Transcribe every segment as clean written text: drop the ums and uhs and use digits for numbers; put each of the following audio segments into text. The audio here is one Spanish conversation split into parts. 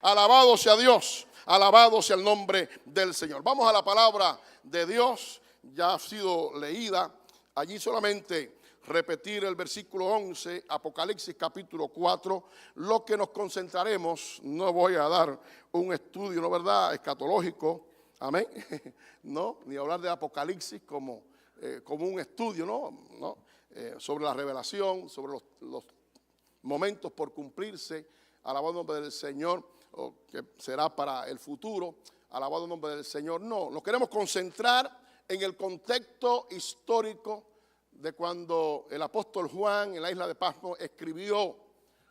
Alabado sea Dios, alabado sea el nombre del Señor. Vamos a la palabra de Dios, ya ha sido leída. Allí solamente repetir el versículo 11, Apocalipsis capítulo 4. Lo que nos concentraremos, no voy a dar un estudio, ¿no verdad?, escatológico, amén, no, ni hablar de Apocalipsis como un estudio, ¿no? Sobre la revelación, sobre los momentos por cumplirse, alabado el nombre del Señor, o que será para el futuro, alabado el nombre del Señor. No, nos queremos concentrar en el contexto histórico de cuando el apóstol Juan en la isla de Patmos escribió,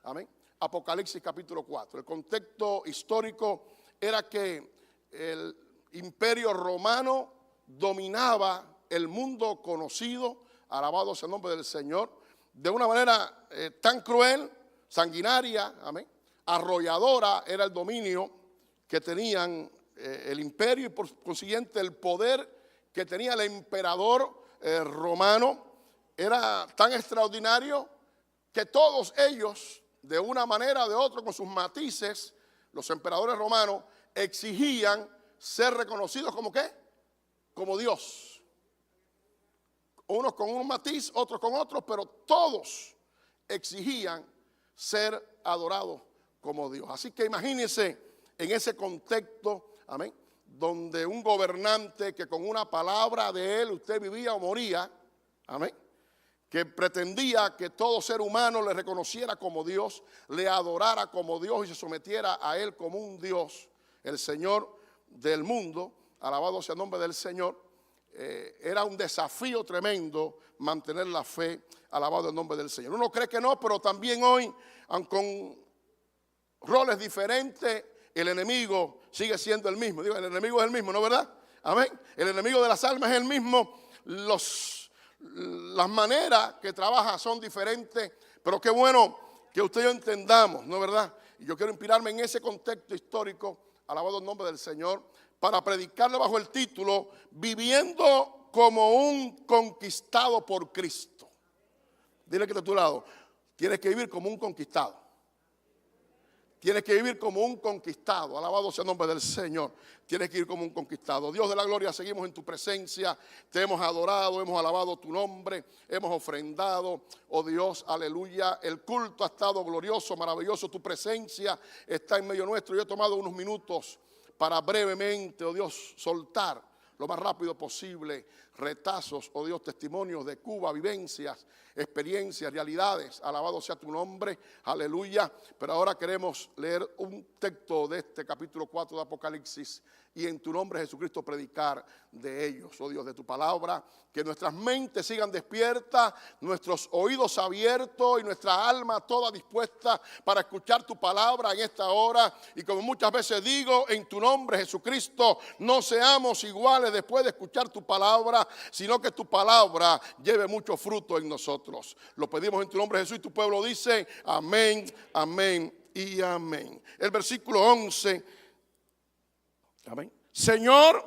amén, Apocalipsis capítulo 4. El contexto histórico era que el imperio romano dominaba el mundo conocido, alabado sea el nombre del Señor, de una manera tan cruel, sanguinaria, amén, arrolladora era el dominio que tenían el imperio y por consiguiente el poder que tenía el emperador romano era tan extraordinario que todos ellos, de una manera o de otra, con sus matices, los emperadores romanos exigían ser reconocidos como ¿qué? Como Dios. Unos con un matiz, otros con otros, pero todos exigían ser adorados como Dios. Así que imagínense en ese contexto, amén, donde un gobernante que con una palabra de él usted vivía o moría, amén, que pretendía que todo ser humano le reconociera como Dios, le adorara como Dios y se sometiera a él como un Dios, el Señor del mundo, alabado sea el nombre del Señor. Era un desafío tremendo mantener la fe, alabado el nombre del Señor. Uno cree que no, pero también hoy, aunque con roles diferentes, el enemigo sigue siendo el mismo. Digo, el enemigo es el mismo, ¿no verdad? Amén. El enemigo de las almas es el mismo. Las maneras que trabaja son diferentes, pero qué bueno que usted y yo entendamos, ¿no verdad? Y yo quiero inspirarme en ese contexto histórico, alabado el nombre del Señor, para predicarle bajo el título Viviendo como un conquistado por Cristo. Dile que está a tu lado, tienes que vivir como un conquistado. Tienes que vivir como un conquistado, alabado sea el nombre del Señor. Tienes que vivir como un conquistado. Dios de la gloria, seguimos en tu presencia, te hemos adorado, hemos alabado tu nombre, hemos ofrendado, oh Dios, aleluya. El culto ha estado glorioso, maravilloso, tu presencia está en medio nuestro. Yo he tomado unos minutos para brevemente, oh Dios, soltar lo más rápido posible retazos, oh Dios, testimonios de Cuba, vivencias, experiencias, realidades. Alabado sea tu nombre, aleluya. Pero ahora queremos leer un texto de este capítulo 4 de Apocalipsis y en tu nombre, Jesucristo, predicar de ellos, oh Dios, de tu palabra. Que nuestras mentes sigan despiertas, nuestros oídos abiertos y nuestra alma toda dispuesta para escuchar tu palabra en esta hora. Y como muchas veces digo, en tu nombre, Jesucristo, no seamos iguales después de escuchar tu palabra, sino que tu palabra lleve mucho fruto en nosotros. Lo pedimos en tu nombre, Jesús, y tu pueblo dice amén, amén y amén. El versículo 11, amén. Señor,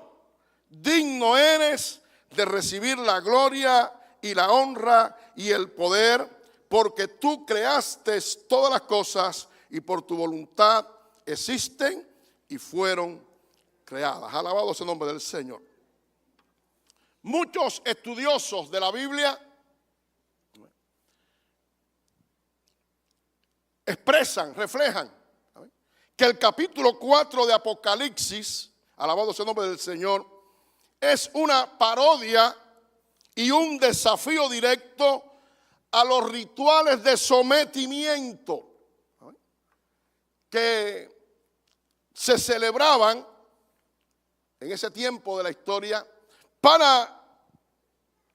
digno eres de recibir la gloria y la honra y el poder, porque tú creaste todas las cosas y por tu voluntad existen y fueron creadas. Alabado sea el nombre del Señor. Muchos estudiosos de la Biblia expresan, reflejan que el capítulo 4 de Apocalipsis, alabado sea el nombre del Señor, es una parodia y un desafío directo a los rituales de sometimiento que se celebraban en ese tiempo de la historia para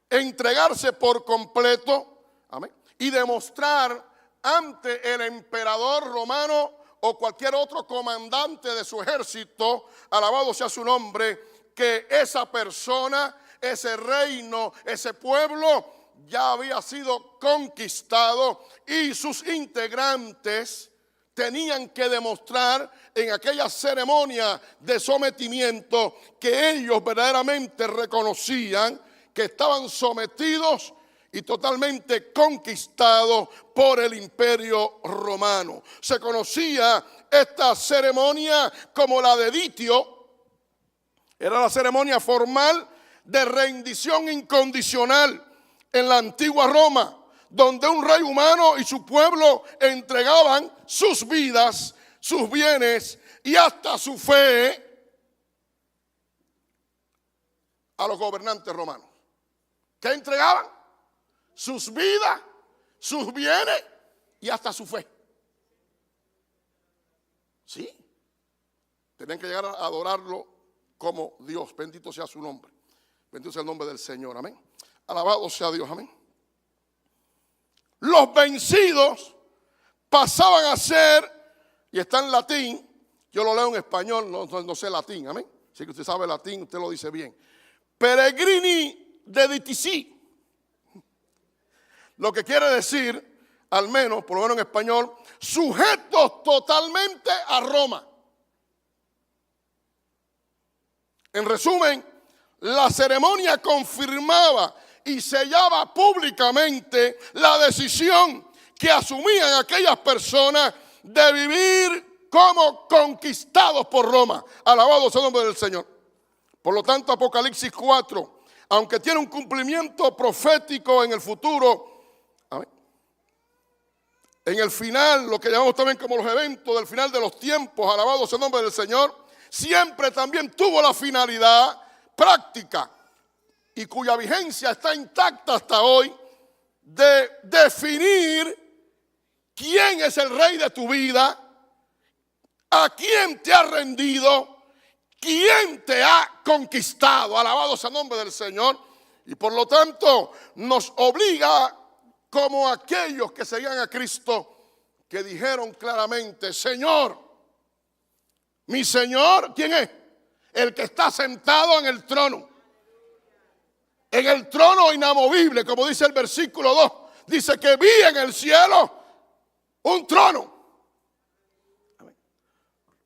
entregarse por completo, amén, y demostrar ante el emperador romano o cualquier otro comandante de su ejército, alabado sea su nombre, que esa persona, ese reino, ese pueblo ya había sido conquistado y sus integrantes tenían que demostrar en aquella ceremonia de sometimiento que ellos verdaderamente reconocían que estaban sometidos y totalmente conquistados por el imperio romano. Se conocía esta ceremonia como la de Editio. Era la ceremonia formal de rendición incondicional en la antigua Roma, donde un rey humano y su pueblo entregaban sus vidas, sus bienes y hasta su fe a los gobernantes romanos. ¿Qué entregaban? Sus vidas, sus bienes y hasta su fe. Sí, tenían que llegar a adorarlo como Dios. Bendito sea su nombre. Bendito sea el nombre del Señor. Amén. Alabado sea Dios. Amén. Los vencidos pasaban a ser, y está en latín, yo lo leo en español, no sé latín, amén. Si usted sabe latín, usted lo dice bien. Peregrini deditici. Lo que quiere decir, al menos, por lo menos en español, sujetos totalmente a Roma. En resumen, la ceremonia confirmaba y sellaba públicamente la decisión que asumían aquellas personas de vivir como conquistados por Roma. Alabado sea el nombre del Señor. Por lo tanto, Apocalipsis 4, aunque tiene un cumplimiento profético en el futuro, en el final, lo que llamamos también como los eventos del final de los tiempos, alabado sea el nombre del Señor, siempre también tuvo la finalidad práctica y cuya vigencia está intacta hasta hoy, de definir quién es el rey de tu vida, a quién te ha rendido, quién te ha conquistado. Alabado sea el nombre del Señor. Y por lo tanto nos obliga, como aquellos que seguían a Cristo, que dijeron claramente: Señor, mi Señor, ¿quién es? El que está sentado en el trono. En el trono inamovible, como dice el versículo 2. Dice que vi en el cielo un trono.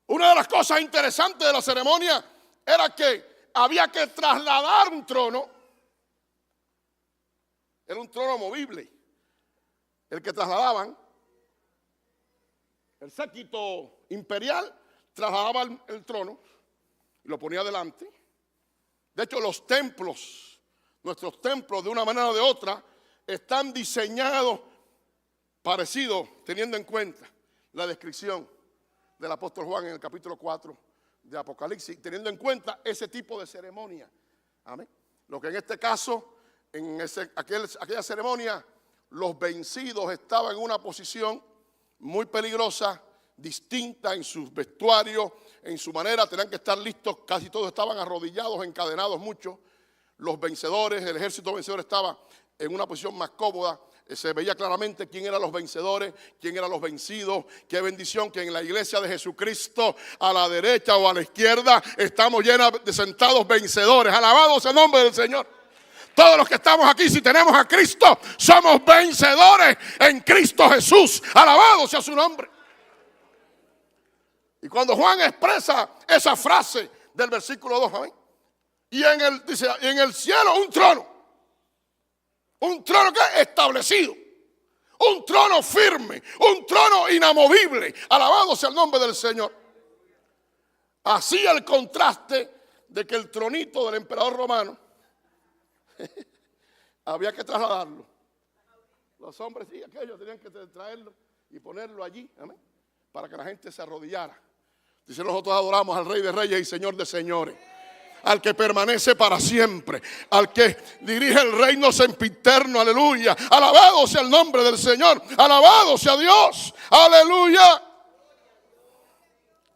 Una de las cosas interesantes de la ceremonia era que había que trasladar un trono. Era un trono movible. El que trasladaban, el séquito imperial trasladaba el trono y lo ponía delante. De hecho, los templos, nuestros templos, de una manera o de otra, están diseñados parecidos, teniendo en cuenta la descripción del apóstol Juan en el capítulo 4 de Apocalipsis, teniendo en cuenta ese tipo de ceremonia. Amén. Lo que en este caso, en aquella ceremonia, los vencidos estaban en una posición muy peligrosa, distinta en sus vestuarios, en su manera, tenían que estar listos, casi todos estaban arrodillados, encadenados muchos. Los vencedores, el ejército vencedor estaba en una posición más cómoda, se veía claramente quién eran los vencedores, quién eran los vencidos. Qué bendición que en la iglesia de Jesucristo, a la derecha o a la izquierda, estamos llenos de sentados vencedores. Alabado sea el nombre del Señor. Todos los que estamos aquí, si tenemos a Cristo, somos vencedores en Cristo Jesús. Alabado sea su nombre. Y cuando Juan expresa esa frase del versículo 2, ¿amén? Y dice, en el cielo un trono que establecido, un trono firme, un trono inamovible. Alabado sea el nombre del Señor. Así el contraste de que el tronito del emperador romano había que trasladarlo. Los hombres, sí, aquellos tenían que traerlo y ponerlo allí, amén, para que la gente se arrodillara. Dice, nosotros adoramos al Rey de Reyes y Señor de Señores, al que permanece para siempre, al que dirige el reino sempiterno. Aleluya. Alabado sea el nombre del Señor. Alabado sea Dios. Aleluya.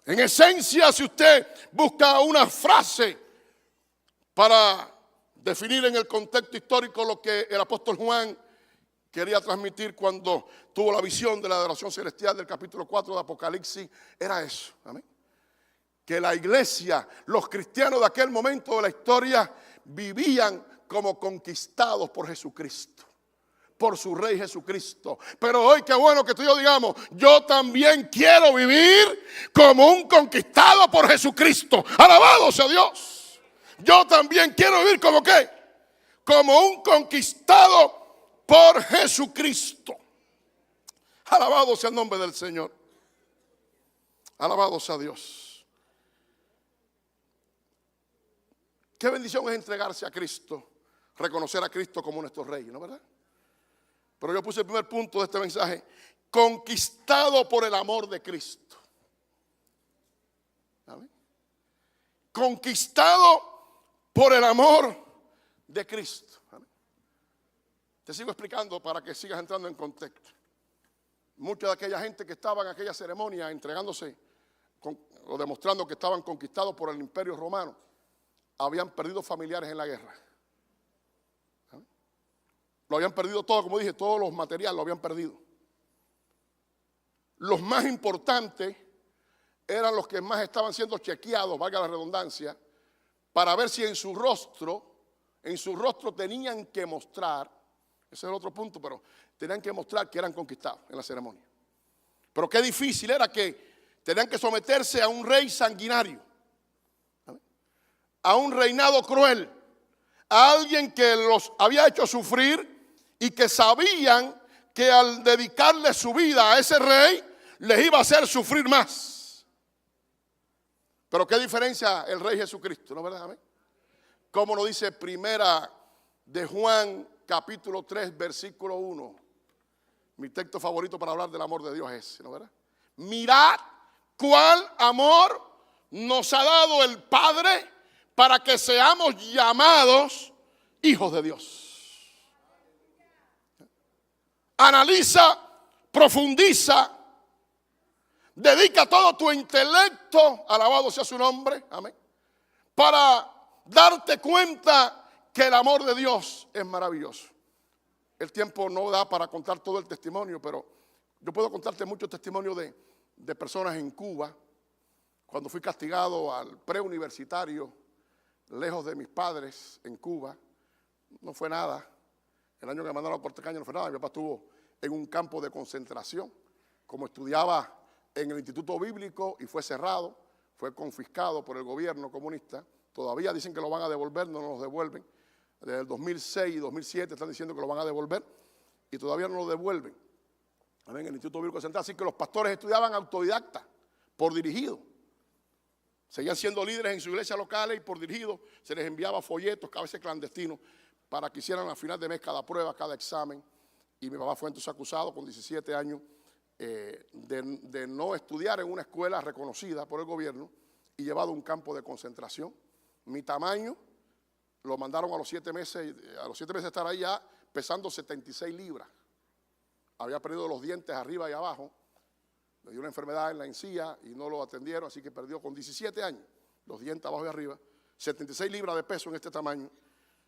En esencia, si usted busca una frase para definir en el contexto histórico lo que el apóstol Juan quería transmitir cuando tuvo la visión de la adoración celestial del capítulo 4 de Apocalipsis, era eso. Amén. Que la iglesia, los cristianos de aquel momento de la historia, vivían como conquistados por Jesucristo, por su Rey Jesucristo. Pero hoy qué bueno que tú y yo digamos, yo también quiero vivir como un conquistado por Jesucristo. Alabado sea Dios. Yo también quiero vivir como ¿qué? Como un conquistado por Jesucristo. Alabado sea el nombre del Señor. Alabado sea Dios. Qué bendición es entregarse a Cristo, reconocer a Cristo como nuestro Rey, ¿no es verdad? Pero yo puse el primer punto de este mensaje: conquistado por el amor de Cristo. ¿Amén? Conquistado por el amor de Cristo. ¿Amén? Te sigo explicando para que sigas entrando en contexto. Mucha de aquella gente que estaba en aquella ceremonia entregándose o demostrando que estaban conquistados por el Imperio Romano, habían perdido familiares en la guerra. ¿Amén? Lo habían perdido todo, como dije, todos los materiales lo habían perdido. Los más importantes eran los que más estaban siendo chequeados, valga la redundancia, para ver si en su rostro tenían que mostrar, ese es el otro punto, pero tenían que mostrar que eran conquistados en la ceremonia. Pero qué difícil era que tenían que someterse a un rey sanguinario, a un reinado cruel, a alguien que los había hecho sufrir y que sabían que al dedicarle su vida a ese rey les iba a hacer sufrir más. Pero qué diferencia el Rey Jesucristo, ¿no es verdad? Amén. Como lo dice Primera de Juan capítulo 3 versículo 1. Mi texto favorito para hablar del amor de Dios es ese, ¿no es verdad? Mirad cuál amor nos ha dado el Padre para que seamos llamados hijos de Dios. Analiza, profundiza, dedica todo tu intelecto, alabado sea su nombre, amén, para darte cuenta que el amor de Dios es maravilloso. El tiempo no da para contar todo el testimonio, pero yo puedo contarte muchos testimonios de personas en Cuba. Cuando fui castigado al preuniversitario, lejos de mis padres en Cuba, no fue nada. El año que me mandaron a Puerto Caña no fue nada. Mi papá estuvo en un campo de concentración, como estudiaba en el Instituto Bíblico, y fue cerrado, fue confiscado por el gobierno comunista. Todavía dicen que lo van a devolver, no nos devuelven. Desde el 2006 y 2007 están diciendo que lo van a devolver y todavía no lo devuelven. Amén, el Instituto Bíblico Central. Así que los pastores estudiaban autodidacta, por dirigido. Seguían siendo líderes en su iglesia locales y por dirigido se les enviaba folletos, a veces clandestinos, para que hicieran a final de mes cada prueba, cada examen. Y mi papá fue entonces acusado con 17 años de no estudiar en una escuela reconocida por el gobierno y llevado a un campo de concentración. Mi tamaño lo mandaron a los 7 meses de estar ahí ya pesando 76 libras. Había perdido los dientes arriba y abajo, le dio una enfermedad en la encía y no lo atendieron, así que perdió con 17 años los dientes abajo y arriba, 76 libras de peso en este tamaño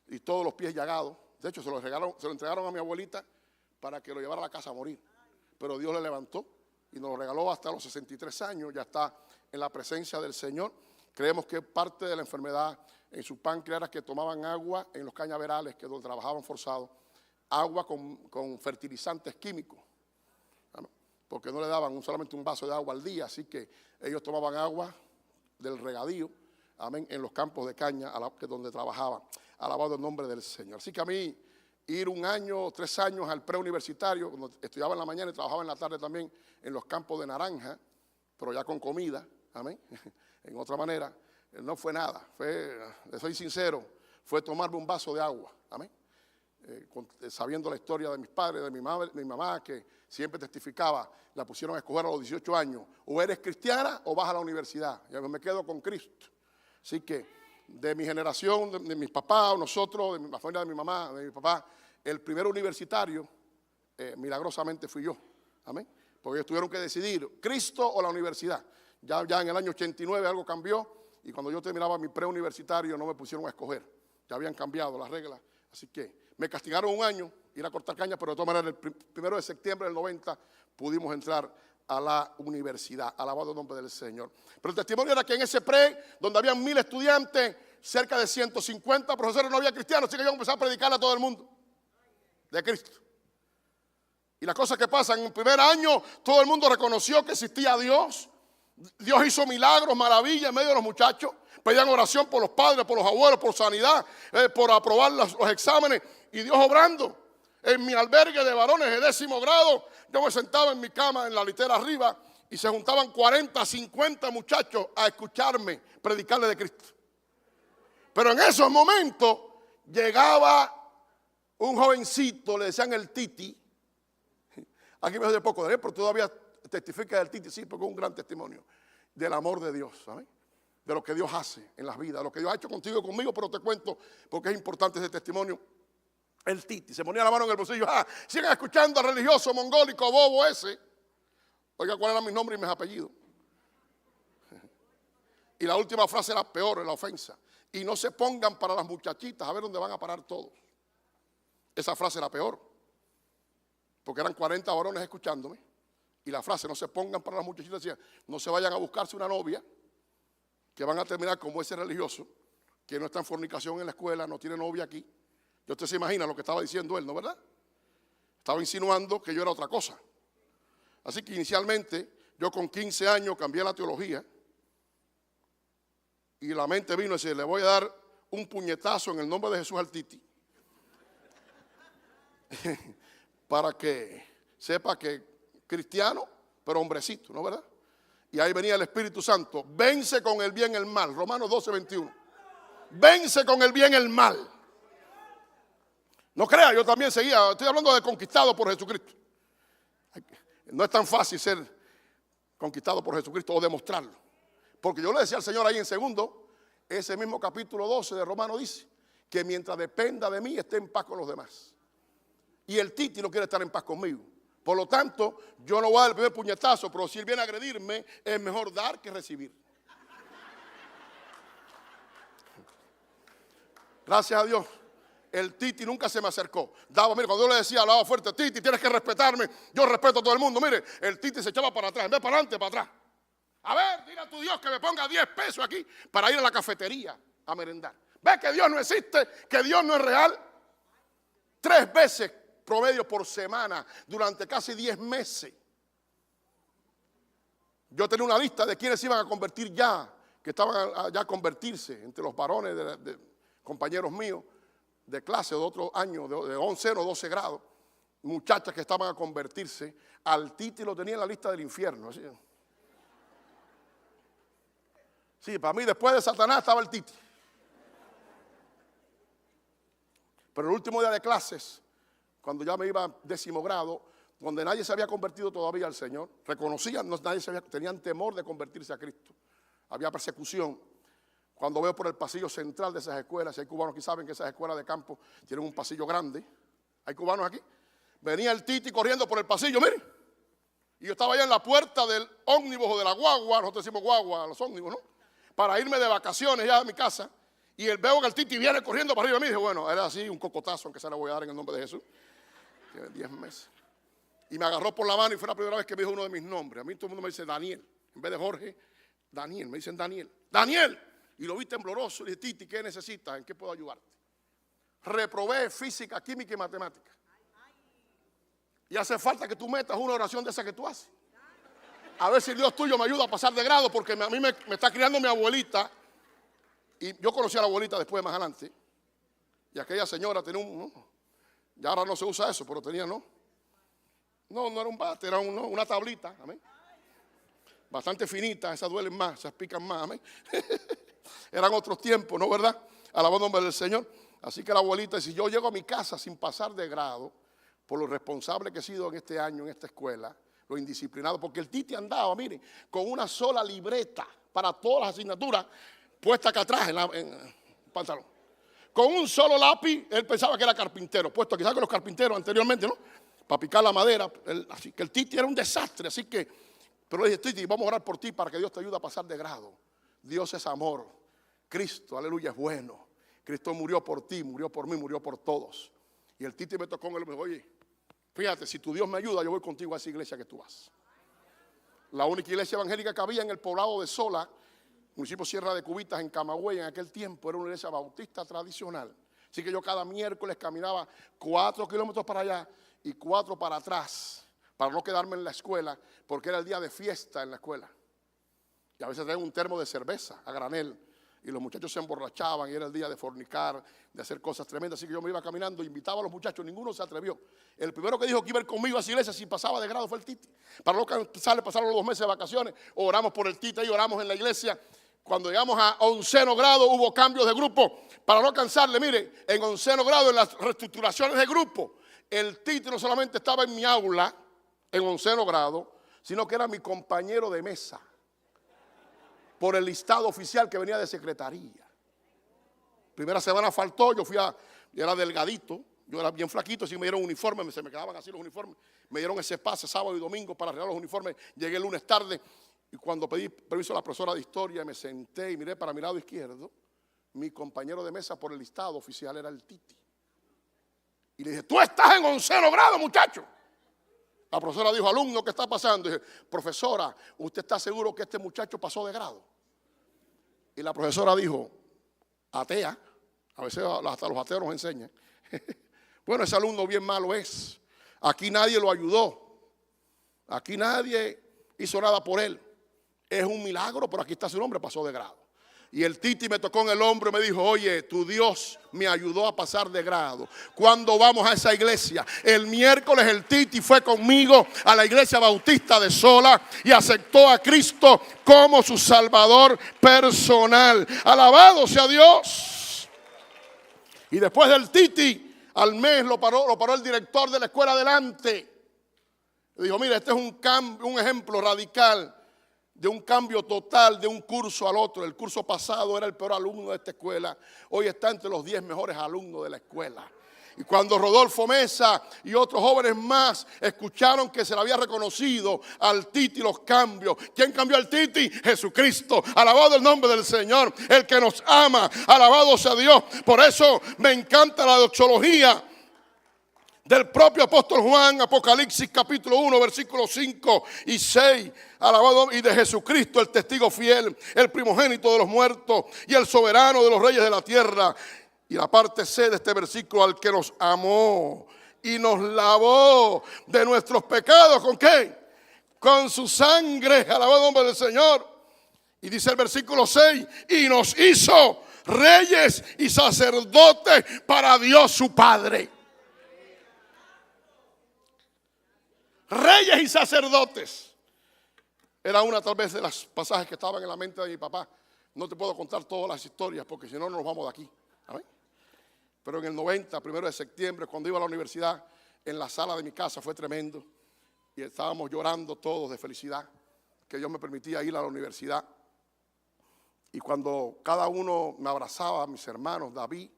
y todos los pies llagados. De hecho, se lo entregaron a mi abuelita para que lo llevara a la casa a morir. Pero Dios le levantó y nos lo regaló hasta los 63 años, ya está en la presencia del Señor. Creemos que parte de la enfermedad en su páncreas era que tomaban agua en los cañaverales, que donde trabajaban forzados, agua con fertilizantes químicos, porque no le daban solamente un vaso de agua al día, así que ellos tomaban agua del regadío, amén, en los campos de caña donde trabajaban. Alabado el nombre del Señor. Así que a mí, ir 1 año, 3 años al preuniversitario, cuando estudiaba en la mañana y trabajaba en la tarde también en los campos de naranja, pero ya con comida, amén, en otra manera, no fue nada. Le soy sincero, fue tomarme un vaso de agua, amén. Sabiendo la historia de mis padres, de mi mamá, que siempre testificaba, la pusieron a escoger a los 18 años, o eres cristiana o vas a la universidad. Yo me quedo con Cristo. Así que de mi generación, de mis papás, nosotros, de la familia de mi mamá, de mi papá, el primer universitario, milagrosamente fui yo, amén, porque ellos tuvieron que decidir, Cristo o la universidad. Ya en el año 89 algo cambió, y cuando yo terminaba mi preuniversitario no me pusieron a escoger, ya habían cambiado las reglas, así que me castigaron 1 año, ir a cortar caña, pero de todas maneras el 1 de septiembre del 90 pudimos entrar a la universidad. Alabado el nombre del Señor. Pero el testimonio era que en ese donde habían 1000 estudiantes, cerca de 150 profesores, no había cristianos, así que yo empecé a predicarle a todo el mundo de Cristo. Y las cosas que pasan, en el primer año todo el mundo reconoció que existía Dios. Dios hizo milagros, maravillas en medio de los muchachos. Pedían oración por los padres, por los abuelos, por sanidad, por aprobar los exámenes. Y Dios obrando. En mi albergue de varones de 10º grado, yo me sentaba en mi cama en la litera arriba y se juntaban 40, 50 muchachos a escucharme predicarle de Cristo. Pero en esos momentos llegaba un jovencito, le decían el Titi. Aquí me dijo de poco, pero todavía testifica del Titi, sí, porque es un gran testimonio del amor de Dios, ¿sabes? De lo que Dios hace en las vidas, de lo que Dios ha hecho contigo y conmigo, pero te cuento porque es importante ese testimonio. El Titi se ponía la mano en el bolsillo, sigan escuchando al religioso mongólico bobo ese. Oiga, ¿cuál era mi nombre y mis apellidos? Y la última frase era peor, la ofensa. Y no se pongan para las muchachitas a ver dónde van a parar todos. Esa frase era peor, porque eran 40 varones escuchándome. Y la frase, no se pongan para las muchachitas, decía, no se vayan a buscarse una novia, que van a terminar como ese religioso, que no está en fornicación en la escuela, no tiene novia aquí. Y usted se imagina lo que estaba diciendo él, ¿no verdad? Estaba insinuando que yo era otra cosa. Así que inicialmente, yo con 15 años cambié la teología, y la mente vino y dice, le voy a dar un puñetazo en el nombre de Jesús al Titi, para que sepa que cristiano, pero hombrecito, ¿no verdad? Y ahí venía el Espíritu Santo, vence con el bien el mal, Romanos 12, 21. Vence con el bien el mal. No crea, yo también seguía, estoy hablando de conquistado por Jesucristo. No es tan fácil ser conquistado por Jesucristo o demostrarlo. Porque yo le decía al Señor ahí en segundo, ese mismo capítulo 12 de Romanos dice, que mientras dependa de mí esté en paz con los demás. Y el Titi no quiere estar en paz conmigo. Por lo tanto, yo no voy a dar el primer puñetazo, pero si él viene a agredirme, es mejor dar que recibir. Gracias a Dios, el Titi nunca se me acercó. Mire, cuando yo le decía, hablaba fuerte, Titi, tienes que respetarme, yo respeto a todo el mundo. Mire, el Titi se echaba para atrás, en vez para adelante, para atrás. A ver, dile a tu Dios que me ponga 10 pesos aquí para ir a la cafetería a merendar. ¿Ves que Dios no existe? Que Dios no es real. 3 veces promedio por semana durante casi 10 meses. Yo tenía una lista de quienes iban a convertir ya, que estaban ya a convertirse entre los varones de compañeros míos de clase de otro año, de 11 o 12 grados, muchachas que estaban a convertirse. Al Titi lo tenía en la lista del infierno. Así. Sí, para mí después de Satanás estaba el Titi. Pero el último día de clases, cuando ya me iba a 10º grado, donde nadie se había convertido todavía al Señor, reconocían, tenían temor de convertirse a Cristo. Había persecución. Cuando veo por el pasillo central de esas escuelas, hay cubanos que saben que esas escuelas de campo tienen un pasillo grande. ¿Hay cubanos aquí? Venía el Titi corriendo por el pasillo, mire. Y yo estaba allá en la puerta del ómnibus o de la guagua, nosotros decimos guagua, los ómnibus, ¿no? Para irme de vacaciones ya a mi casa. Y veo que el Titi viene corriendo para arriba de mí. Dije, bueno, era así, un cocotazo, aunque se le voy a dar en el nombre de Jesús. Tiene 10 meses. Y me agarró por la mano y fue la primera vez que me dijo uno de mis nombres. A mí todo el mundo me dice Daniel. En vez de Jorge, Daniel. Me dicen Daniel. ¡Daniel! Y lo vi tembloroso. Y dije, Titi, ¿qué necesitas? ¿En qué puedo ayudarte? Reprobé física, química y matemática. Y hace falta que tú metas una oración de esa que tú haces. A ver si el Dios tuyo me ayuda a pasar de grado, porque a mí me está criando mi abuelita. Y yo conocí a la abuelita después, más adelante. Y aquella señora tenía ya ahora no se usa eso, pero tenía, no era un bate, era una tablita, amén. Bastante finita, esas duelen más, esas pican más, amén. Eran otros tiempos, ¿no, verdad? Alabado el nombre del Señor. Así que la abuelita, si yo llego a mi casa sin pasar de grado, por lo responsable que he sido en este año, en esta escuela, lo indisciplinado, porque el Titi andaba, miren, con una sola libreta para todas las asignaturas, puesta acá atrás en el pantalón. Con un solo lápiz, él pensaba que era carpintero, puesto quizás que los carpinteros anteriormente, ¿no? Para picar la madera. Así que el Titi era un desastre, así que, pero le dije, Titi, vamos a orar por ti para que Dios te ayude a pasar de grado. Dios es amor. Cristo, aleluya, es bueno. Cristo murió por ti, murió por mí, murió por todos. Y el Titi me tocó en el y me dijo, oye, fíjate, si tu Dios me ayuda, yo voy contigo a esa iglesia que tú vas. La única iglesia evangélica que había en el poblado de Sola, municipio Sierra de Cubitas, en Camagüey, en aquel tiempo, era una iglesia bautista tradicional. Así que yo cada miércoles caminaba 4 kilómetros para allá y 4 para atrás, para no quedarme en la escuela, porque era el día de fiesta en la escuela. Y a veces traían un termo de cerveza a granel y los muchachos se emborrachaban y era el día de fornicar, de hacer cosas tremendas. Así que yo me iba caminando, invitaba a los muchachos, ninguno se atrevió. El primero que dijo que iba a ir conmigo a esa iglesia si pasaba de grado fue el Titi. Para no cansarle, pasaron los 2 meses de vacaciones, oramos por el Titi y oramos en la iglesia. Cuando llegamos a 11º grado hubo cambios de grupo. Para no cansarle, mire, en 11º grado, en las reestructuraciones de grupo, el Titi no solamente estaba en mi aula, en 11º grado, sino que era mi compañero de mesa por el listado oficial que venía de secretaría. Primera semana faltó, yo era delgadito, yo era bien flaquito, así me dieron uniformes, se me quedaban así los uniformes, me dieron ese pase sábado y domingo para arreglar los uniformes, llegué el lunes tarde y cuando pedí permiso a la profesora de historia me senté y miré para mi lado izquierdo, mi compañero de mesa por el listado oficial era el Titi. Y le dije, tú estás en 11º grado, muchacho. La profesora dijo, alumno, ¿qué está pasando? Y dije, profesora, ¿usted está seguro que este muchacho pasó de grado? Y la profesora dijo, atea, a veces hasta los ateos nos enseñan. Bueno, ese alumno bien malo es. Aquí nadie lo ayudó. Aquí nadie hizo nada por él. Es un milagro, pero aquí está su nombre, pasó de grado. Y el Titi me tocó en el hombro y me dijo, oye, tu Dios me ayudó a pasar de grado. ¿Cuándo vamos a esa iglesia? El miércoles el Titi fue conmigo a la iglesia bautista de Sola y aceptó a Cristo como su Salvador personal. Alabado sea Dios. Y después del Titi, al mes lo paró el director de la escuela adelante. Le dijo, mira, este es un ejemplo radical de un cambio total de un curso al otro. El curso pasado era el peor alumno de esta escuela. Hoy está entre los 10 mejores alumnos de la escuela. Y cuando Rodolfo Mesa y otros jóvenes más escucharon que se le había reconocido al Titi los cambios. ¿Quién cambió al Titi? Jesucristo. Alabado el nombre del Señor, el que nos ama. Alabado sea Dios. Por eso me encanta la doxología del propio apóstol Juan, Apocalipsis capítulo 1, versículos 5 y 6, alabado, y de Jesucristo, el testigo fiel, el primogénito de los muertos y el soberano de los reyes de la tierra. Y la parte C de este versículo, al que nos amó y nos lavó de nuestros pecados, ¿con qué? Con su sangre, alabado el nombre del Señor. Y dice el versículo 6, y nos hizo reyes y sacerdotes para Dios su Padre. Reyes y sacerdotes. Era una tal vez de las pasajes que estaban en la mente de mi papá. No te puedo contar todas las historias porque si no nos vamos de aquí. ¿Amén? Pero en el 90, 1 de septiembre, cuando iba a la universidad, en la sala de mi casa fue tremendo. Y estábamos llorando todos de felicidad que Dios me permitía ir a la universidad. Y cuando cada uno me abrazaba, mis hermanos, David,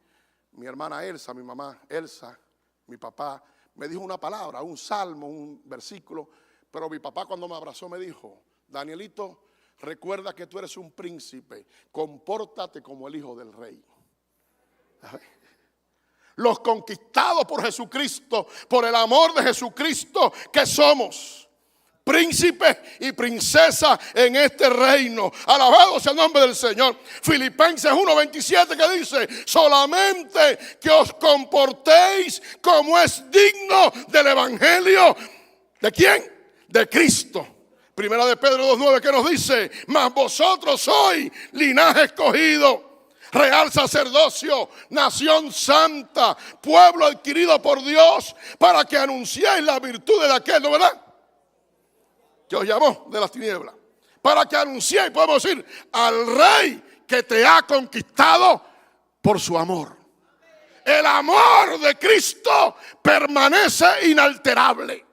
mi hermana Elsa, mi mamá Elsa, mi papá, me dijo una palabra, un salmo, un versículo, pero mi papá cuando me abrazó me dijo, Danielito, recuerda que tú eres un príncipe, compórtate como el hijo del rey. Los conquistados por Jesucristo, por el amor de Jesucristo, ¿qué somos? Príncipes y princesas en este reino. Alabado sea el nombre del Señor. Filipenses 1:27 que dice, solamente que os comportéis como es digno del evangelio. ¿De quién? De Cristo. Primera de Pedro 2:9 que nos dice, mas vosotros sois linaje escogido, real sacerdocio, nación santa, pueblo adquirido por Dios, para que anunciéis las virtudes de aquel, ¿no verdad?, que os llamó de las tinieblas, para que anunciéis, podemos decir, al Rey que te ha conquistado por su amor. El amor de Cristo permanece inalterable,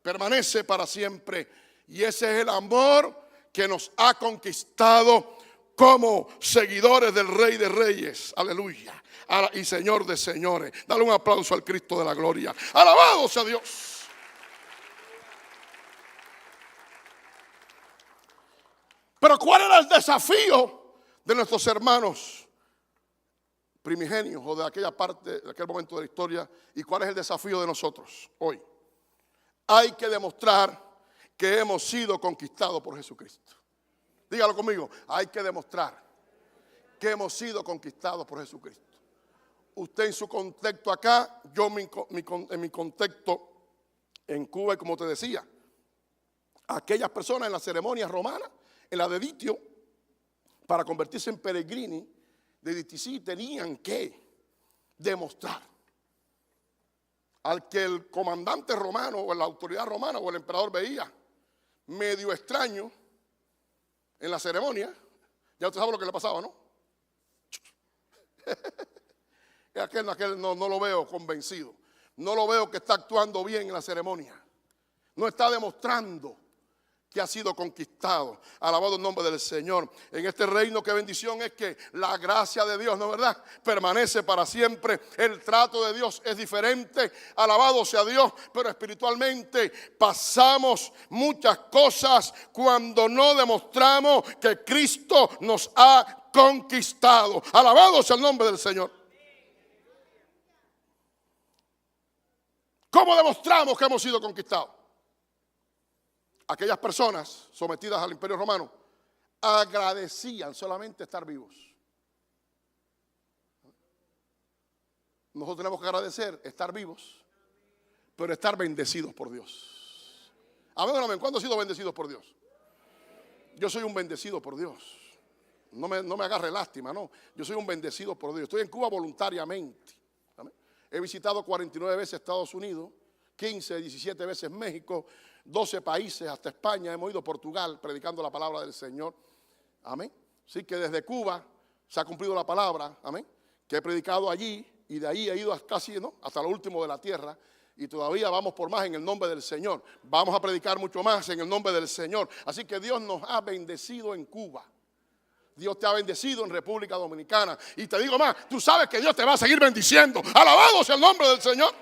permanece para siempre, y ese es el amor que nos ha conquistado como seguidores del Rey de Reyes, aleluya, y Señor de señores. Dale un aplauso al Cristo de la gloria. Alabado sea Dios. Pero ¿cuál era el desafío de nuestros hermanos primigenios o de aquella parte, de aquel momento de la historia? ¿Y cuál es el desafío de nosotros hoy? Hay que demostrar que hemos sido conquistados por Jesucristo. Dígalo conmigo, hay que demostrar que hemos sido conquistados por Jesucristo. Usted en su contexto acá, yo en mi contexto en Cuba, y como te decía, aquellas personas en las ceremonias romanas, en la de Ditio, para convertirse en peregrini de DTC tenían que demostrar al que el comandante romano o la autoridad romana o el emperador veía medio extraño en la ceremonia. Ya usted sabe lo que le pasaba, ¿no? Aquel no lo veo convencido. No lo veo que está actuando bien en la ceremonia. No está demostrando que ha sido conquistado. Alabado el nombre del Señor. En este reino, qué bendición es que la gracia de Dios, ¿no es verdad?, permanece para siempre. El trato de Dios es diferente. Alabado sea Dios. Pero espiritualmente pasamos muchas cosas cuando no demostramos que Cristo nos ha conquistado. Alabado sea el nombre del Señor. ¿Cómo demostramos que hemos sido conquistados? Aquellas personas sometidas al Imperio Romano agradecían solamente estar vivos. Nosotros tenemos que agradecer estar vivos, pero estar bendecidos por Dios. Amén, amén. ¿Cuándo han sido bendecidos por Dios? Yo soy un bendecido por Dios. No me agarre lástima, no. Yo soy un bendecido por Dios. Estoy en Cuba voluntariamente. Amén. He visitado 49 veces Estados Unidos, 15, 17 veces México, 12 países, hasta España. Hemos ido a Portugal predicando la palabra del Señor. Amén. Así que desde Cuba se ha cumplido la palabra. Amén. Que he predicado allí y de ahí he ido casi, ¿no?, hasta lo último de la tierra. Y todavía vamos por más en el nombre del Señor. Vamos a predicar mucho más en el nombre del Señor. Así que Dios nos ha bendecido en Cuba. Dios te ha bendecido en República Dominicana. Y te digo más, tú sabes que Dios te va a seguir bendiciendo. Alabado sea el nombre del Señor.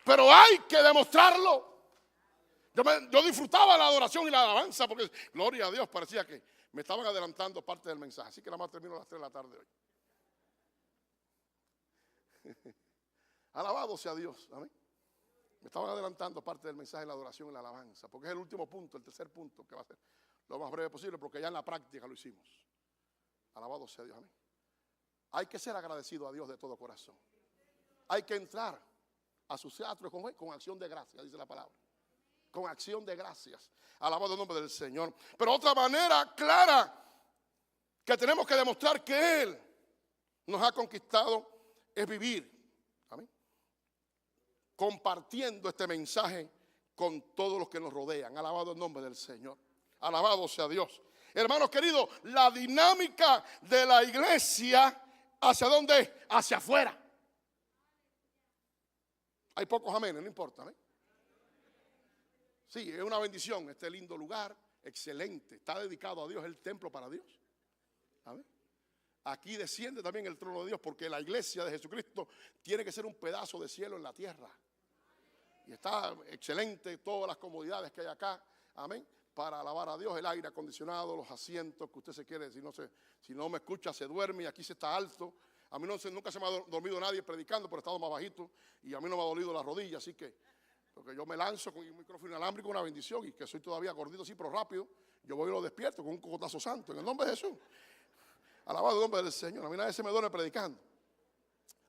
Pero hay que demostrarlo. Yo disfrutaba la adoración y la alabanza porque, gloria a Dios, parecía que me estaban adelantando parte del mensaje. Así que nada más termino a las 3 de la tarde hoy. Alabado sea Dios. Amén. Me estaban adelantando parte del mensaje de la adoración y la alabanza, porque es el último punto, el tercer punto, que va a ser lo más breve posible, porque ya en la práctica lo hicimos. Alabado sea Dios. Amén. Hay que ser agradecido a Dios de todo corazón. Hay que entrar a sus teatros con acción de gracias, dice la palabra. Con acción de gracias. Alabado el nombre del Señor. Pero otra manera clara que tenemos que demostrar que Él nos ha conquistado es vivir, amén, compartiendo este mensaje con todos los que nos rodean. Alabado el nombre del Señor. Alabado sea Dios. Hermanos queridos, la dinámica de la iglesia, ¿hacia dónde? Hacia afuera. Hay pocos amenes, no importa, amén. Sí, es una bendición este lindo lugar, excelente. Está dedicado a Dios, es el templo para Dios. Amén. Aquí desciende también el trono de Dios, porque la iglesia de Jesucristo tiene que ser un pedazo de cielo en la tierra. Y está excelente todas las comodidades que hay acá, amén, para alabar a Dios. El aire acondicionado, los asientos que usted se quiere, si no me escucha se duerme, y aquí se está alto. A mí nunca se me ha dormido nadie predicando, pero he estado más bajito y a mí no me ha dolido la rodilla, así que, porque yo me lanzo con un micrófono inalámbrico, una bendición, y que soy todavía gordito así, pero rápido, yo voy y lo despierto con un cocotazo santo, en el nombre de Jesús. Alabado el nombre del Señor. A mí nadie se me duerme predicando.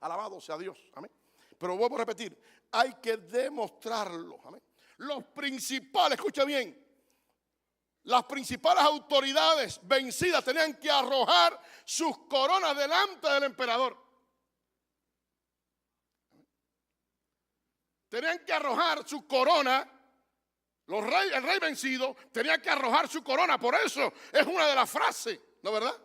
Alabado sea Dios, amén. Pero vuelvo a repetir, hay que demostrarlo, amén. Los principales, escucha bien, las principales autoridades vencidas tenían que arrojar sus coronas delante del emperador. Tenían que arrojar su corona. El rey vencido tenía que arrojar su corona. Por eso es una de las frases, ¿no es verdad?,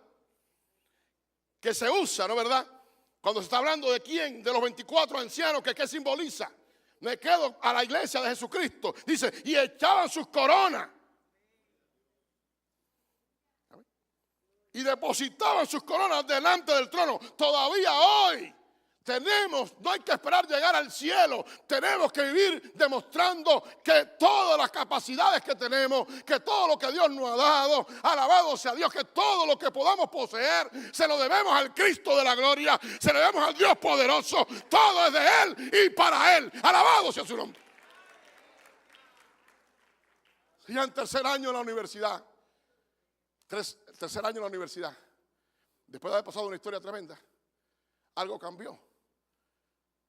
que se usa, ¿no es verdad?, cuando se está hablando de quién, de los 24 ancianos, que qué simboliza. Me quedo a la iglesia de Jesucristo. Dice, y echaban sus coronas. Y depositaban sus coronas delante del trono. Todavía hoy no hay que esperar llegar al cielo. Tenemos que vivir demostrando que todas las capacidades que tenemos, que todo lo que Dios nos ha dado, alabado sea Dios, que todo lo que podamos poseer, se lo debemos al Cristo de la gloria, se lo debemos al Dios poderoso. Todo es de Él y para Él. Alabado sea su nombre. Ya en tercer año en la universidad, tercer año en la universidad, después de haber pasado una historia tremenda, algo cambió.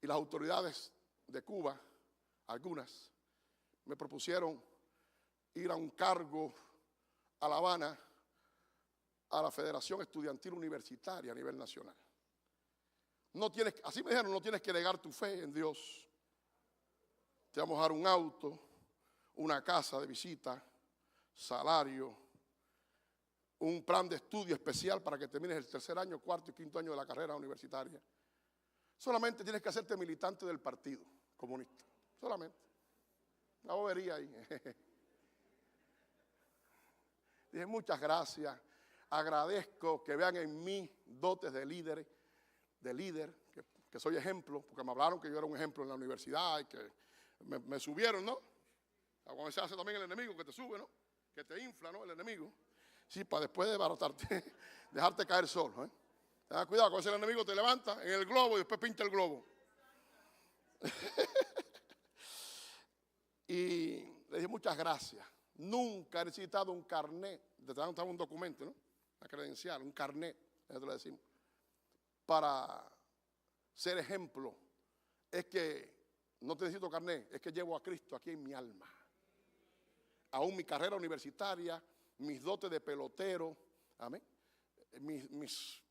Y las autoridades de Cuba, algunas, me propusieron ir a un cargo a La Habana a la Federación Estudiantil Universitaria a nivel nacional. No tienes, así me dijeron, no tienes que negar tu fe en Dios. Te vamos a dar un auto, una casa de visita, salario, un plan de estudio especial para que termines el tercer año, cuarto y quinto año de la carrera universitaria. Solamente tienes que hacerte militante del Partido Comunista. Solamente. Una bobería ahí. Dije, muchas gracias. Agradezco que vean en mí dotes de líder, que soy ejemplo, porque me hablaron que yo era un ejemplo en la universidad y que me subieron, ¿no? Cuando se hace también el enemigo que te sube, ¿no? Que te infla, ¿no? El enemigo. Sí, para después de baratarte, dejarte caer solo, ¿eh? Ten cuidado, cuando el enemigo te levanta en el globo y después pinta el globo. Y le dije, muchas gracias. Nunca he necesitado un carnet, un documento, ¿no? Una credencial, un carnet, nosotros le decimos, para ser ejemplo. Es que no te necesito carnet, es que llevo a Cristo aquí en mi alma. Aún mi carrera universitaria, mis dotes de pelotero, amén, mis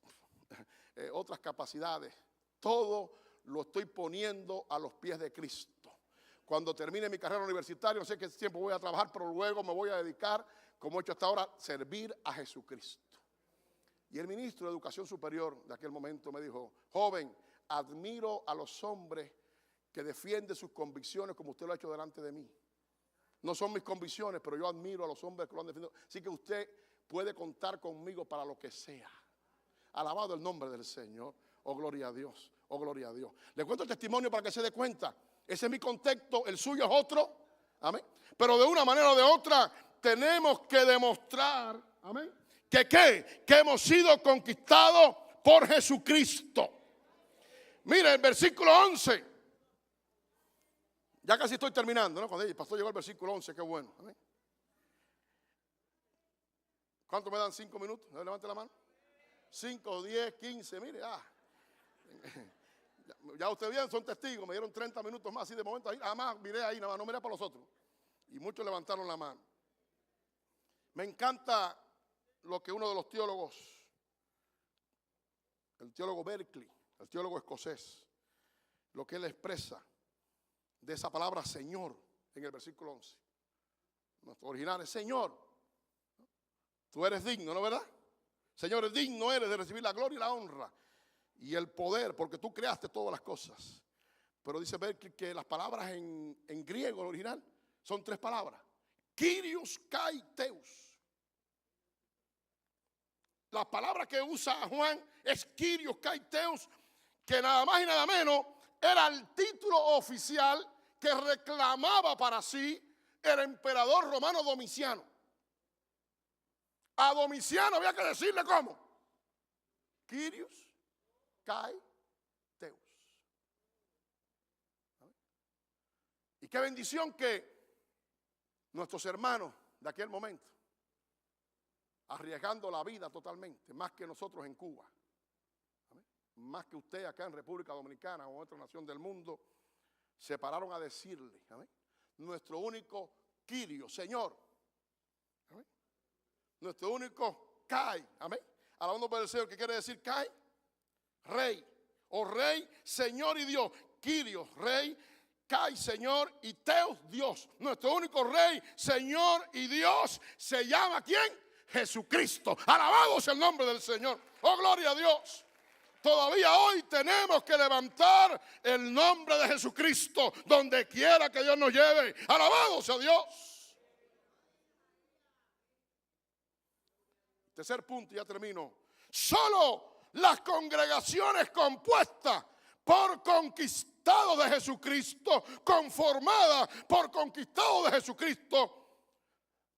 otras capacidades, todo lo estoy poniendo a los pies de Cristo. Cuando termine mi carrera universitaria, no sé qué tiempo voy a trabajar, pero luego me voy a dedicar, como he hecho hasta ahora, a servir a Jesucristo. Y el ministro de Educación Superior de aquel momento me dijo, joven, admiro a los hombres que defienden sus convicciones como usted lo ha hecho delante de mí. No son mis convicciones, pero yo admiro a los hombres que lo han defendido. Así que usted puede contar conmigo para lo que sea. Alabado el nombre del Señor. Oh, gloria a Dios. Oh, gloria a Dios. Le cuento el testimonio para que se dé cuenta. Ese es mi contexto, el suyo es otro. Amén. Pero de una manera o de otra tenemos que demostrar, amén, que hemos sido conquistados por Jesucristo. Mire el versículo 11. Ya casi estoy terminando, ¿no? Cuando el pastor llegó al versículo 11, qué bueno. Amén. ¿Cuánto me dan? 5 minutos. Levante la mano. 5, 10, 15, mire. Ya ustedes bien, son testigos. Me dieron 30 minutos más así de momento. Nada más miré ahí, nada más, no miré para los otros. Y muchos levantaron la mano. Me encanta lo que uno de los teólogos, el teólogo Berkeley, el teólogo escocés, lo que él expresa de esa palabra Señor en el versículo 11. Nuestro original es Señor, tú eres digno, ¿no verdad? Señor, digno eres de recibir la gloria y la honra y el poder, porque tú creaste todas las cosas. Pero dice Berkeley que las palabras en griego, el original, son 3 palabras. Kyrios kai teus. La palabra que usa Juan es Kyrios kai teus, que nada más y nada menos era el título oficial que reclamaba para sí el emperador romano Domiciano. A Domiciano había que decirle cómo. Kyrios kai teus. Y qué bendición que nuestros hermanos de aquel momento, arriesgando la vida totalmente, más que nosotros en Cuba, ¿amén?, más que usted acá en República Dominicana o en otra nación del mundo, se pararon a decirle, ¿amén?, nuestro único Kyrio, Señor, ¿amén?, nuestro único Kai, amén, alabando por el Señor, ¿qué quiere decir Kai? Rey, o Rey, Señor y Dios. Kyrio, Rey, Kai, Señor, y Teos, Dios. Nuestro único Rey, Señor y Dios se llama ¿quién? Jesucristo. Alabado sea el nombre del Señor. Oh, gloria a Dios. Todavía hoy tenemos que levantar el nombre de Jesucristo donde quiera que Dios nos lleve. Alabado sea Dios. Tercer punto, ya termino. Solo las congregaciones compuestas por conquistados de Jesucristo, conformadas por conquistados de Jesucristo,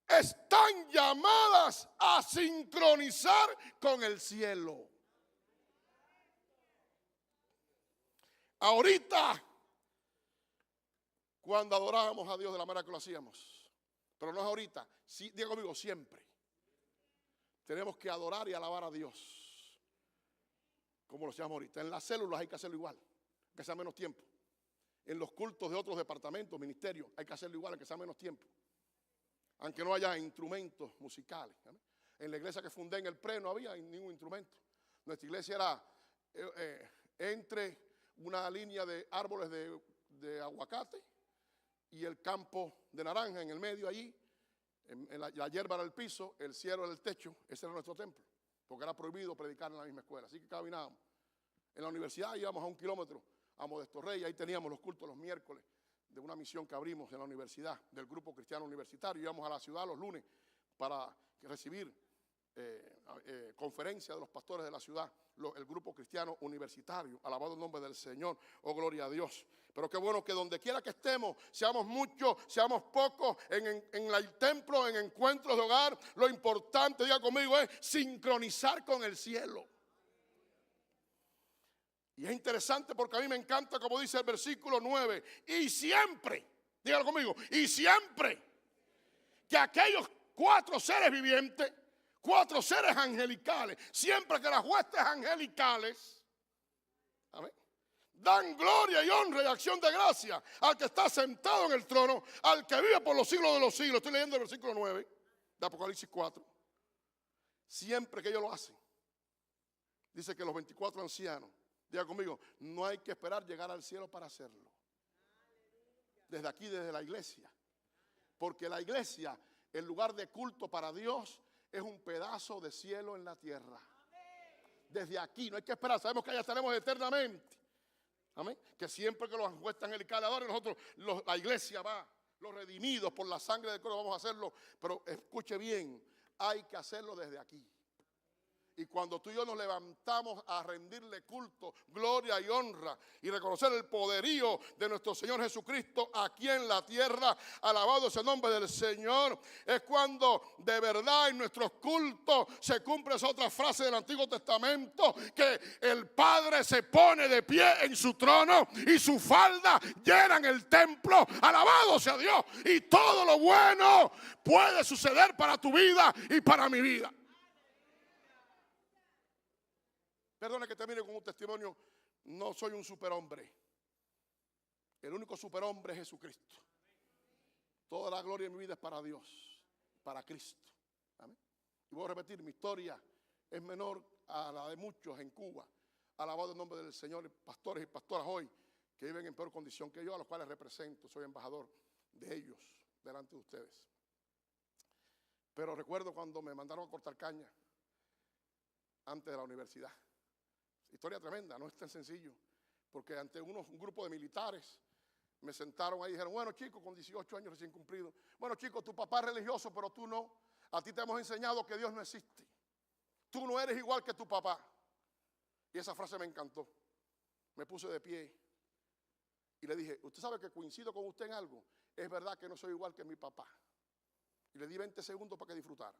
están llamadas a sincronizar con el cielo. Ahorita, cuando adorábamos a Dios de la manera que lo hacíamos, pero no es ahorita, sí, diga conmigo, siempre tenemos que adorar y alabar a Dios como lo hacíamos ahorita. En las células hay que hacerlo igual, que sea menos tiempo. En los cultos de otros departamentos, ministerios, hay que hacerlo igual, que sea menos tiempo. Aunque no haya instrumentos musicales, ¿sabes? En la iglesia que fundé en el Pre no había ningún instrumento. Nuestra iglesia era entre una línea de árboles de aguacate y el campo de naranja en el medio allí. La hierba era el piso, el cielo era el techo. Ese era nuestro templo, porque era prohibido predicar en la misma escuela. Así que caminábamos. En la universidad íbamos a 1 kilómetro a Modesto Rey. Ahí teníamos los cultos los miércoles de una misión que abrimos en la universidad del Grupo Cristiano Universitario. Íbamos a la ciudad los lunes para recibir conferencia de los pastores de la ciudad, el Grupo Cristiano Universitario. Alabado el nombre del Señor, oh gloria a Dios. Pero qué bueno que donde quiera que estemos, seamos muchos, seamos pocos, en el templo, en encuentros de hogar, lo importante, diga conmigo, es sincronizar con el cielo. Y es interesante porque a mí me encanta como dice el versículo 9, y siempre, dígalo conmigo, y siempre que aquellos 4 seres vivientes, 4 seres angelicales, siempre que las huestes angelicales, amén, dan gloria y honra y acción de gracia al que está sentado en el trono, al que vive por los siglos de los siglos. Estoy leyendo el versículo 9 de Apocalipsis 4. Siempre que ellos lo hacen, dice que los 24 ancianos, diga conmigo, no hay que esperar llegar al cielo para hacerlo. Desde aquí, desde la iglesia. Porque la iglesia, el lugar de culto para Dios, es un pedazo de cielo en la tierra. Desde aquí, no hay que esperar, sabemos que allá estaremos eternamente. Amén. Que siempre que los huestes angelicales adoren, nosotros, la iglesia va, los redimidos por la sangre de Cristo, vamos a hacerlo. Pero escuche bien, hay que hacerlo desde aquí. Y cuando tú y yo nos levantamos a rendirle culto, gloria y honra y reconocer el poderío de nuestro Señor Jesucristo aquí en la tierra, alabado sea el nombre del Señor, es cuando de verdad en nuestros cultos se cumple esa otra frase del Antiguo Testamento, que el Padre se pone de pie en su trono y su falda llenan el templo, alabado sea Dios, y todo lo bueno puede suceder para tu vida y para mi vida. Perdone que termine con un testimonio. No soy un superhombre. El único superhombre es Jesucristo. Toda la gloria en mi vida es para Dios, para Cristo. Amén. Y voy a repetir, mi historia es menor a la de muchos en Cuba. Alabado el nombre del Señor, pastores y pastoras hoy que viven en peor condición que yo, a los cuales represento. Soy embajador de ellos delante de ustedes. Pero recuerdo cuando me mandaron a cortar caña antes de la universidad. Historia tremenda, no es tan sencillo, porque ante un grupo de militares me sentaron ahí y dijeron, bueno chicos, con 18 años recién cumplidos, bueno chicos, tu papá es religioso, pero tú no, a ti te hemos enseñado que Dios no existe, tú no eres igual que tu papá. Y esa frase me encantó, me puse de pie y le dije, usted sabe que coincido con usted en algo, es verdad que no soy igual que mi papá. Y le di 20 segundos para que disfrutara.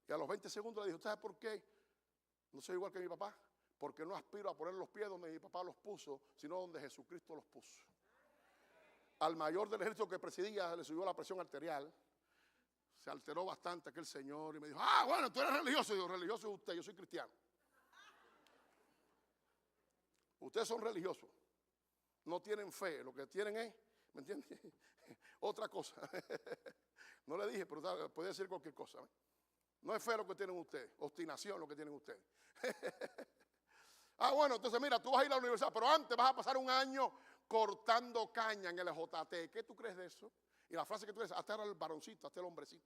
Y a los 20 segundos le dije, ¿usted sabe por qué no soy igual que mi papá? Porque no aspiro a poner los pies donde mi papá los puso, sino donde Jesucristo los puso. Al mayor del ejército que presidía le subió la presión arterial. Se alteró bastante aquel señor y me dijo, bueno, tú eres religioso. Y yo, religioso es usted, yo soy cristiano. Ustedes son religiosos, no tienen fe, lo que tienen es, ¿me entiendes? Otra cosa. No le dije, pero podía decir cualquier cosa. No es fe lo que tienen ustedes, obstinación lo que tienen ustedes. Bueno, entonces mira, tú vas a ir a la universidad, pero antes vas a pasar un año cortando caña en el EJT. ¿Qué tú crees de eso? Y la frase que tú dices, hasta el varoncito, hasta el hombrecito.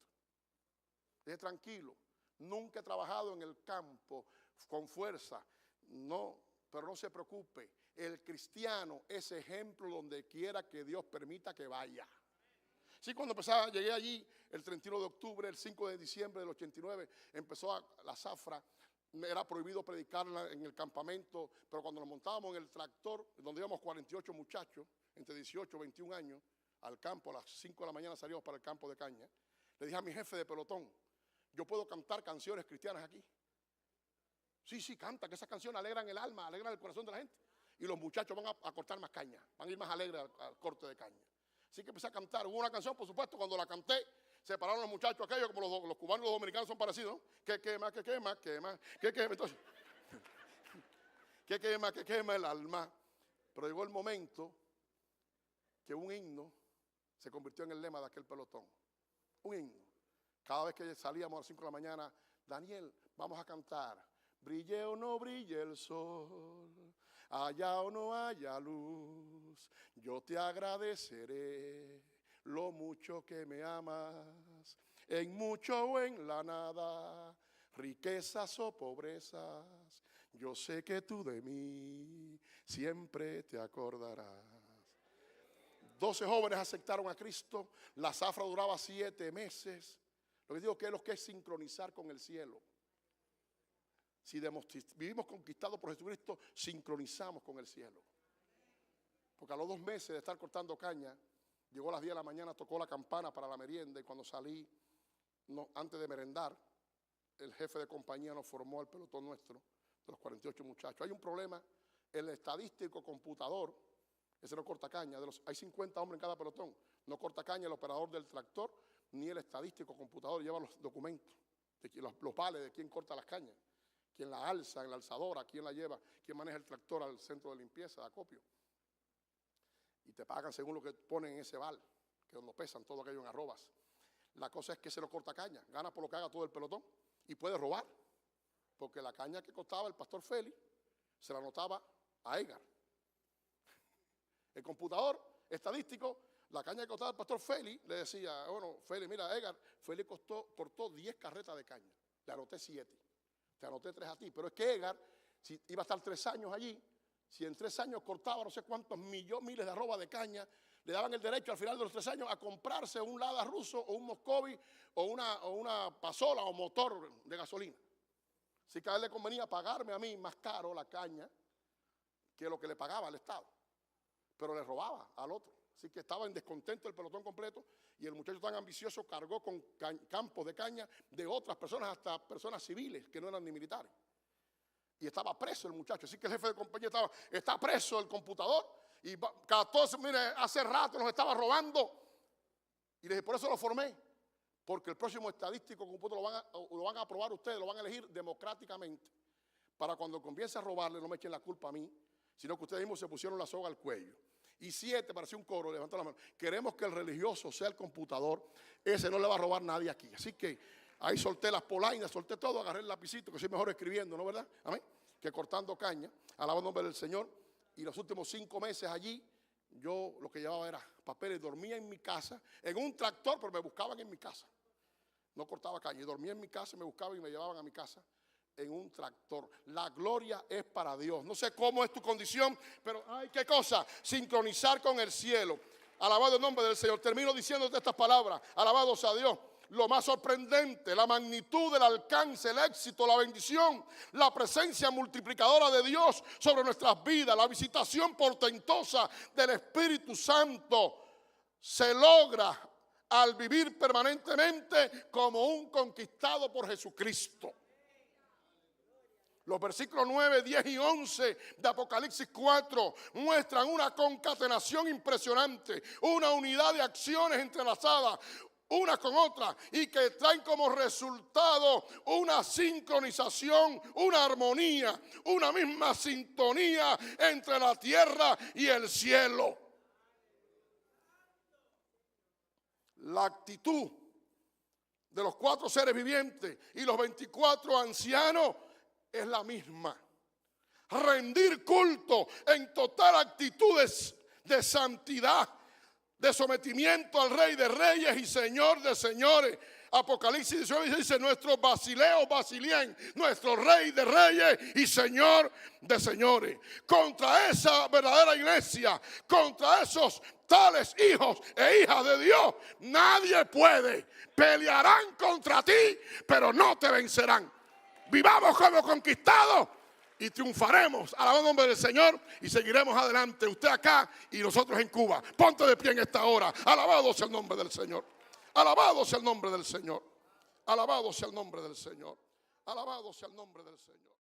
Dije, tranquilo, nunca he trabajado en el campo con fuerza, no, pero no se preocupe. El cristiano es ejemplo donde quiera que Dios permita que vaya. Sí, cuando llegué allí el 31 de octubre, el 5 de diciembre del 89, empezó la zafra. Era prohibido predicar en el campamento, pero cuando nos montábamos en el tractor, donde íbamos 48 muchachos, entre 18 y 21 años, al campo, a las 5 de la mañana salíamos para el campo de caña, le dije a mi jefe de pelotón, ¿yo puedo cantar canciones cristianas aquí? Sí, canta, que esas canciones alegran el alma, alegran el corazón de la gente. Y los muchachos van a cortar más caña, van a ir más alegres al corte de caña. Así que empecé a cantar. Hubo una canción, por supuesto, cuando la canté, se pararon los muchachos aquellos, como los cubanos y los dominicanos son parecidos, ¿no? Que quema, entonces, que quema el alma. Pero llegó el momento que un himno se convirtió en el lema de aquel pelotón. Un himno. Cada vez que salíamos a las 5 de la mañana, Daniel, vamos a cantar. Brille o no brille el sol, haya o no haya luz, yo te agradeceré lo mucho que me amas, en mucho o en la nada, riquezas o pobrezas, yo sé que tú de mí siempre te acordarás. 12 jóvenes aceptaron a Cristo, la zafra duraba 7 meses. Lo que digo que es lo que es sincronizar con el cielo. Si vivimos conquistados por Jesucristo, sincronizamos con el cielo. Porque a los 2 meses de estar cortando caña, llegó a las 10 de la mañana, tocó la campana para la merienda y cuando salí, antes de merendar, el jefe de compañía nos formó el pelotón nuestro, de los 48 muchachos. Hay un problema, el estadístico computador, ese no corta caña, hay 50 hombres en cada pelotón, no corta caña el operador del tractor, ni el estadístico computador lleva los documentos, los vales de quién corta las cañas, quién la alza en la alzadora, quién la lleva, quién maneja el tractor al centro de limpieza, de acopio. Y te pagan según lo que ponen en ese val, que donde pesan todo aquello en arrobas. La cosa es que se lo corta caña, gana por lo que haga todo el pelotón y puede robar, porque la caña que costaba el pastor Félix se la anotaba a Edgar. El computador estadístico, la caña que costaba el pastor Félix, le decía, bueno, Félix, mira, Edgar, Félix cortó 10 carretas de caña, le anoté 7, te anoté 3 a ti, pero es que Edgar, si iba a estar 3 años allí, si en 3 años cortaba no sé cuántos miles de arrobas de caña, le daban el derecho al final de los 3 años a comprarse un Lada ruso o un Moscovi o una pasola o motor de gasolina. Así que a él le convenía pagarme a mí más caro la caña que lo que le pagaba al Estado, pero le robaba al otro. Así que estaba en descontento el pelotón completo y el muchacho tan ambicioso cargó con campos de caña de otras personas, hasta personas civiles que no eran ni militares. Y estaba preso el muchacho, así que el jefe de compañía está preso el computador y cada todo, mire, hace rato nos estaba robando. Y le dije, por eso lo formé, porque el próximo estadístico computador lo van a aprobar ustedes, lo van a elegir democráticamente, para cuando comience a robarle no me echen la culpa a mí, sino que ustedes mismos se pusieron la soga al cuello. Y 7, parecía un coro, levantó la mano, queremos que el religioso sea el computador, ese no le va a robar nadie aquí. Así que ahí solté las polainas, solté todo, agarré el lapicito, que soy mejor escribiendo, ¿no verdad? Amén. Que cortando caña, alabando el nombre del Señor. Y los últimos 5 meses allí, yo lo que llevaba era papeles, dormía en mi casa, en un tractor, pero me buscaban en mi casa. No cortaba caña, y dormía en mi casa, me buscaban y me llevaban a mi casa en un tractor. La gloria es para Dios. No sé cómo es tu condición, pero ay, qué cosa, sincronizar con el cielo. Alabado el nombre del Señor. Termino diciéndote estas palabras, alabados a Dios. Lo más sorprendente, la magnitud del alcance, el éxito, la bendición, la presencia multiplicadora de Dios sobre nuestras vidas, la visitación portentosa del Espíritu Santo se logra al vivir permanentemente como un conquistado por Jesucristo. Los versículos 9, 10 y 11 de Apocalipsis 4 muestran una concatenación impresionante, una unidad de acciones entrelazadas una con otra y que traen como resultado una sincronización, una armonía, una misma sintonía entre la tierra y el cielo. La actitud de los 4 seres vivientes y los 24 ancianos es la misma. Rendir culto en total actitud de santidad, de sometimiento al Rey de Reyes y Señor de Señores. Apocalipsis 18 dice, nuestro Basileo Basilien, nuestro Rey de Reyes y Señor de Señores. Contra esa verdadera iglesia, contra esos tales hijos e hijas de Dios, nadie puede. Pelearán contra ti, pero no te vencerán. Vivamos como conquistados y triunfaremos, alabando el nombre del Señor, y seguiremos adelante, usted acá y nosotros en Cuba. Ponte de pie en esta hora. Alabado sea el nombre del Señor. Alabado sea el nombre del Señor. Alabado sea el nombre del Señor. Alabado sea el nombre del Señor.